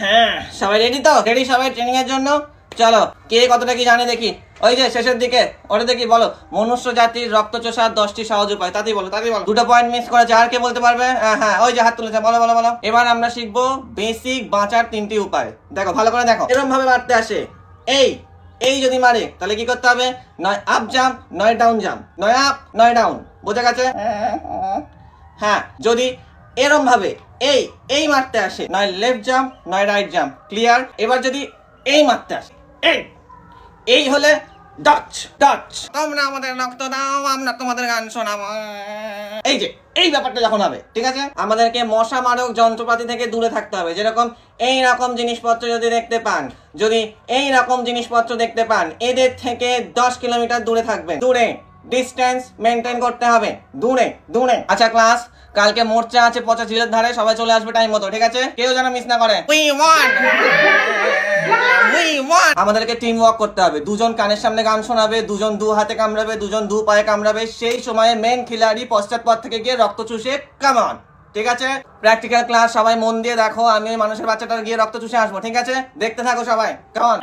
হ্যাঁ, সবাই রেডি তো? রেডি সবাই ট্রেনিং এর জন্য? চলো, কে কতটা কি জানে দেখি। ওই যে শেষের দিকে ওটা দেখি, বলো মনুষ্য জাতির রক্ত চোষার 10টি সহজ উপায়। তাতেই বলো। দুটো পয়েন্ট মিস করেছে, আর কে বলতে পারবে? হ্যাঁ, ওই যে হাত তুলেছে, বলো বলো বলো। এবার আমরা শিখবো বেসিক বাঁচার 3টি উপায়। দেখো ভালো করে দেখো, এরকম ভাবে মারতে আসে। এই যদি মারে তাহলে কি করতে হবে? নয় আপ জাম্প, নয় ডাউন জাম্প, নয় আপ নয় ডাউন। বোঝা গেছে? হ্যাঁ, যদি এরম ভাবে এই মারতে আসে, নয় লেফট জাম্প নয় রাইট জাম্প। ক্লিয়ার? এবার যদি এই মারতে আসে, এই হলে ডাচ ডাচ। তোমরা আমাদের রক্ত দাও, আমরা তোমাদের গান শোনাবো। এই যে এই ব্যাপারটা যখন হবে, ঠিক আছে, আমাদেরকে মশা মারক যন্ত্রপাতি থেকে দূরে থাকতে হবে। যেরকম এই রকম জিনিসপত্র যদি দেখতে পান, এদের থেকে 10 কিলোমিটার দূরে থাকবেন। দূরে ডিস্টেন্স মেনটেন করতে হবে, দূরে। আচ্ছা ক্লাস, কালকে মোর্চা আছে পচা ঝিলের ধারে, সবাই চলে আসবে টাইম মতো, ঠিক আছে? কেউ যেন মিস না করে। আমাদেরকে টিম ওয়ার্ক করতে হবে। দুজন কানের সামনে গান শোনাবে, দুজন দু হাতে কামড়াবে, দুজন দু পায়ে কামড়াবে। সেই সময়ে মেন খিলাড়ি পশ্চাৎপদ থেকে গিয়ে রক্ত চুষে কামান। ঠিক আছে? প্র্যাকটিক্যাল ক্লাস সবাই মন দিয়ে দেখো। আমি মানুষের বাচ্চাটার গিয়ে রক্ত চুষে আসবো, ঠিক আছে? দেখতে থাকো সবাই, কেমন?